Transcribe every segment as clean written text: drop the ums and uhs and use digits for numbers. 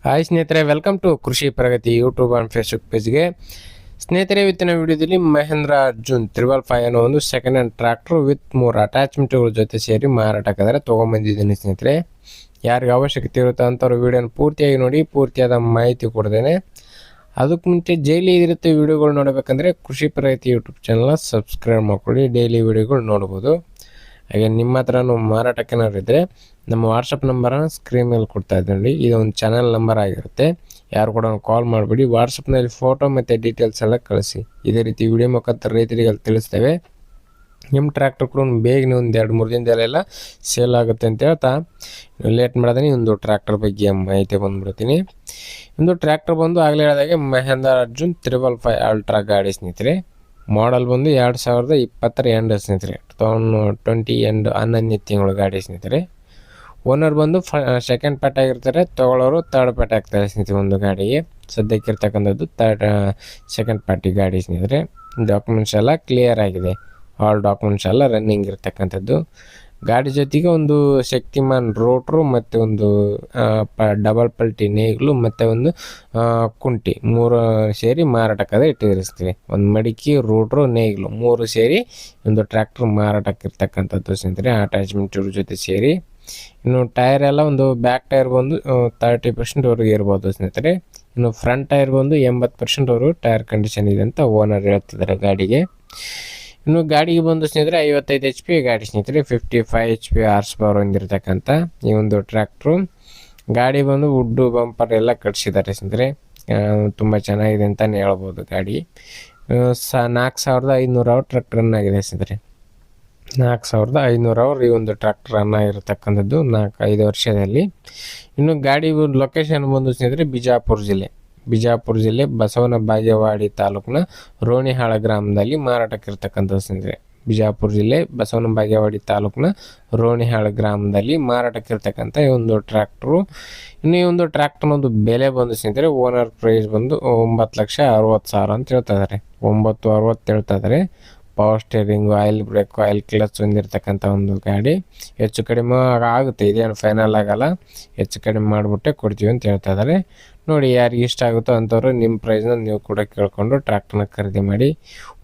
Hi ಸ್ನೇಹಿತರೆ, welcome to ಕೃಷಿ ಪ್ರಗತಿ YouTube and Facebook ಪೇಜ್ಗೆ. ಸ್ನೇಹಿತರೆ, ಇವತ್ತಿನ ವಿಡಿಯೋದಲ್ಲಿ ಮಹೇಂದ್ರ ಅರ್ಜುನ್ 555 ಅನ್ನೋ ಒಂದು ಸೆಕೆಂಡ್ ಹ್ಯಾಂಡ್ ಟ್ರ್ಯಾಕ್ಟರ್ ವಿತ್ 3 ಅಟ್ಯಾಚ್ಮೆಂಟ್ಗಳ ಜೊತೆ ಸೇರಿ ಮಾರಾಟಕ್ಕಾದರೆ ತೊಗೊಂಬಂದಿದ್ದೀನಿ. ಸ್ನೇಹಿತರೆ, ಯಾರಿಗೆ ಅವಶ್ಯಕತೆ ಇರುತ್ತೆ ಅಂಥವ್ರು ವಿಡಿಯೋನ ಪೂರ್ತಿಯಾಗಿ ನೋಡಿ, ಪೂರ್ತಿಯಾದ ಮಾಹಿತಿ ಕೊಡ್ತೇನೆ. ಅದಕ್ಕೆ ಮುಂಚೆ ಡೈಲಿ ಇರುತ್ತೆ ವಿಡಿಯೋಗಳು ನೋಡಬೇಕಂದ್ರೆ ಕೃಷಿ ಪ್ರಗತಿ ಯೂಟ್ಯೂಬ್ ಚಾನಲ್ನ ಸಬ್ಸ್ಕ್ರೈಬ್ ಮಾಡ್ಕೊಳ್ಳಿ. ಡೈಲಿ ವಿಡಿಯೋಗಳು ನೋಡ್ಬೋದು. ಹಾಗೆ ನಿಮ್ಮ ಹತ್ರನೂ ಮಾರಾಟಕ್ಕೇನಾದ್ರು ಇದ್ದರೆ ನಮ್ಮ ವಾಟ್ಸಪ್ ನಂಬರನ್ನು ಸ್ಕ್ರೀನ್ ಮೇಲೆ ಕೊಡ್ತಾ ಇದ್ದೀನಿ. ಇದು ಒಂದು ಚಾನಲ್ ನಂಬರ್ ಆಗಿರುತ್ತೆ. ಯಾರು ಕೂಡ ಕಾಲ್ ಮಾಡಿಬಿಡಿ. ವಾಟ್ಸಪ್ನಲ್ಲಿ ಫೋಟೋ ಮತ್ತು ಡೀಟೇಲ್ಸ್ ಎಲ್ಲ ಕಳಿಸಿ. ಇದೇ ರೀತಿ ವಿಡಿಯೋ ಮುಖಾಂತರ ರೈತರಿಗೆ ತಿಳಿಸ್ತೇವೆ. ನಿಮ್ಮ ಟ್ರ್ಯಾಕ್ಟರ್ ಕೂಡ ಬೇಗನೆ ಒಂದು 2-3 ದಿನದಲ್ಲೆಲ್ಲ ಸೇಲ್ ಆಗುತ್ತೆ ಅಂತ ಹೇಳ್ತಾ ಲೇಟ್ ಮಾಡಿದ್ರೆ ಒಂದು ಟ್ರ್ಯಾಕ್ಟರ್ ಬಗ್ಗೆ ಮಾಹಿತಿ ಬಂದುಬಿಡ್ತೀನಿ. ಒಂದು ಟ್ರ್ಯಾಕ್ಟರ್ ಬಂದು ಆಗಲೇ ಹೇಳಿದಾಗೆ ಮಹೇಂದ್ರ ಅರ್ಜುನ್ 555 ಅಲ್ಟ್ರಾ ಗಾಡಿ ಸ್ನೇಹಿತರೆ. ಮಾಡಲ್ ಬಂದು 2020 ಎಂಡ್ ಸ್ನೇಹಿತರೆ. 2020 ಎಂಡ್ 11ನೇ ತಿಂಗಳು ಗಾಡಿ ಸ್ನೇಹಿತರೆ. ಓನರ್ ಬಂದು ಸೆಕೆಂಡ್ ಪಾರ್ಟ್ ಆಗಿರ್ತಾರೆ, ತೊಗೊಳ್ಳೋರು ಥರ್ಡ್ ಪಾರ್ಟ್ ಆಗ್ತಾರೆ ಸ್ನೇಹಿತರೆ. ಒಂದು ಗಾಡಿಗೆ ಸದ್ಯಕ್ಕೆ ಇರ್ತಕ್ಕಂಥದ್ದು ಸೆಕೆಂಡ್ ಪಾರ್ಟಿ ಗಾಡಿ ಸ್ನೇಹಿತರೆ. ಡಾಕ್ಯುಮೆಂಟ್ಸ್ ಎಲ್ಲ ಕ್ಲಿಯರ್ ಆಗಿದೆ. ಆಲ್ ಡಾಕ್ಯುಮೆಂಟ್ಸ್ ಎಲ್ಲ ರನ್ನಿಂಗ್ ಇರ್ತಕ್ಕಂಥದ್ದು. ಗಾಡಿ ಜೊತೆಗೆ ಒಂದು ಶಕ್ತಿಮಾನ್ ರೋಟ್ರು ಮತ್ತು ಒಂದು ಡಬಲ್ ಪಲ್ಟಿ ನೇಗಿಲು ಮತ್ತು ಒಂದು ಕುಂಟಿ 3 ಸೇರಿ ಮಾರಾಟಕ್ಕಾದ್ರೆ ಇಟ್ಟಿರ್ತೀವಿ. ಒಂದು ಮಡಿಕೆ, ರೋಟ್ರು, ನೇಗಿಲು 3 ಸೇರಿ ಒಂದು ಟ್ರ್ಯಾಕ್ಟರ್ ಮಾರಾಟಕ್ಕೆ ಇರ್ತಕ್ಕಂಥದ್ದು ಸ್ನೇಹಿತರೆ. ಅಟ್ಯಾಚ್ಮೆಂಟ್ ಜೊತೆ ಸೇರಿ. ಇನ್ನು ಟೈರ್ ಎಲ್ಲ ಒಂದು ಬ್ಯಾಕ್ ಟೈರ್ ಬಂದು 30% ಇರ್ಬೋದು ಸ್ನೇಹಿತರೆ. ಇನ್ನು ಫ್ರಂಟ್ ಟೈರ್ ಬಂದು 80% ಟೈರ್ ಕಂಡೀಷನ್ ಇದೆ ಅಂತ ಓನರ್ ಹೇಳ್ತಿದ್ದಾರೆ ಗಾಡಿಗೆ. ಇನ್ನು ಗಾಡಿಗೆ ಬಂದು ಸ್ನೇಹಿತರೆ 55 HP ಗಾಡಿ ಸ್ನೇಹಿತರೆ. 55 HP ಹಾರ್ಸ್ ಪವರ್ ಹೊಂದಿರತಕ್ಕಂಥ ಈ ಒಂದು ಟ್ರ್ಯಾಕ್ಟ್ರು. ಗಾಡಿ ಬಂದು ವುಡ್ಡು ಬಂಪರ್ ಎಲ್ಲ ಕಟ್ಸಿದ್ದಾರೆ ಸ್ನೇಹಿತರೆ. ತುಂಬ ಚೆನ್ನಾಗಿದೆ ಅಂತಲೇ ಹೇಳ್ಬೋದು. ಗಾಡಿ 4500 ಅವರ್ ಟ್ರಕ್ ರನ್ ಆಗಿದೆ ಸ್ನೇಹಿತರೆ. 4500 ಅವರ್ ಈ ಒಂದು ಟ್ರ್ಯಾಕ್ಟರ್ ರನ್ ಆಗಿರತಕ್ಕಂಥದ್ದು 4-5 ವರ್ಷದಲ್ಲಿ. ಇನ್ನು ಗಾಡಿ ಲೊಕೇಶನ್ ಬಂದು ಸ್ನೇಹಿತರೆ ಬಿಜಾಪುರ ಜಿಲ್ಲೆ ಬಸವನ ಬಾಗೇವಾಡಿ ತಾಲೂಕಿನ ರೋಣಿಹಾಳ ಗ್ರಾಮದಲ್ಲಿ ಮಾರಾಟಕ್ಕಿರ್ತಕ್ಕಂಥದ್ದು ಸ್ನೇಹಿತರೆ. ಬಿಜಾಪುರ ಜಿಲ್ಲೆ ಬಸವನ ಬಾಗೇವಾಡಿ ತಾಲೂಕಿನ ರೋಣಿಹಾಳ ಗ್ರಾಮದಲ್ಲಿ ಮಾರಾಟಕ್ಕಿರ್ತಕ್ಕಂಥ ಈ ಒಂದು ಟ್ರ್ಯಾಕ್ಟ್ರು. ಇನ್ನು ಈ ಒಂದು ಟ್ರ್ಯಾಕ್ಟರ್ನ ಒಂದು ಬೆಲೆ ಬಂದು ಸ್ನೇಹಿತರೆ, ಓನರ್ ಪ್ರೈಸ್ ಬಂದು 9,60,000 ಅಂತ ಹೇಳ್ತಾ ಇದ್ದಾರೆ. 960 ಹೇಳ್ತಾ ಇದ್ದಾರೆ. Power steering, oil break, oil clutch ಹೊಂದಿರತಕ್ಕಂಥ ಒಂದು ಗಾಡಿ. ಹೆಚ್ಚು ಕಡಿಮೆ ಆಗುತ್ತೆ, ಇದೇನು ಫೈನಲ್ ಆಗಲ್ಲ. ಹೆಚ್ಚು ಕಡಿಮೆ ಮಾಡಿಬಿಟ್ಟೆ ಕೊಡ್ತೀವಿ ಅಂತ ಹೇಳ್ತಾ ಇದ್ದಾರೆ. ನೋಡಿ, ಯಾರಿಗೆ ಇಷ್ಟ ಆಗುತ್ತೋ ಅಂಥವ್ರು ನಿಮ್ಮ ಪ್ರೈಸ್ನ ನೀವು ಕೂಡ ಕೇಳಿಕೊಂಡು ಟ್ರ್ಯಾಕ್ಟರ್ನ ಖರೀದಿ ಮಾಡಿ.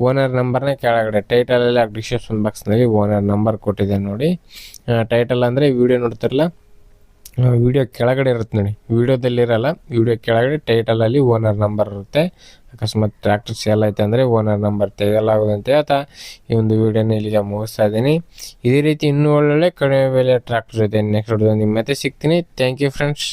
ಓನರ್ ನಂಬರ್ನ ಕೆಳಗಡೆ ಟೈಟಲಲ್ಲಿ ಡಿಸ್ಕ್ರಿಪ್ಷನ್ ಬಾಕ್ಸ್ನಲ್ಲಿ ಓನರ್ ನಂಬರ್ ಕೊಟ್ಟಿದೆ ನೋಡಿ. ಟೈಟಲ್ ಅಂದರೆ ವಿಡಿಯೋ ನೋಡ್ತಿರಲ್ಲ, ವಿಡಿಯೋ ಕೆಳಗಡೆ ಇರುತ್ತೆ ನೋಡಿ. ವಿಡಿಯೋದಲ್ಲಿರಲ್ಲ, ವಿಡಿಯೋ ಕೆಳಗಡೆ ಟೈಟಲಲ್ಲಿ ಓನರ್ ನಂಬರ್ ಇರುತ್ತೆ. ಅಕಸ್ಮಾತ್ ಟ್ರ್ಯಾಕ್ಟರ್ ಸೇಲ್ ಆಯ್ತು ಅಂದರೆ ಓನರ್ ನಂಬರ್ ತೆಗೆಯಲಾಗೋದು ಅಂತ ಹೇಳ್ತಾ ಈ ಒಂದು ವಿಡಿಯೋನ ಇಲ್ಲಿಗೆ ಮುಗಿಸ್ತಾ ಇದ್ದೀನಿ. ಇದೇ ರೀತಿ ಇನ್ನೂ ಒಳ್ಳೊಳ್ಳೆ ಕಡಿಮೆ ಬೆಲೆ ಟ್ರ್ಯಾಕ್ಟರ್ ಜೊತೆ ನೆಕ್ಸ್ಟ್ ವಿಡಿಯೋ ನಿಮ್ಮ ಮತ್ತೆ ಸಿಗ್ತೀನಿ. Thank you friends.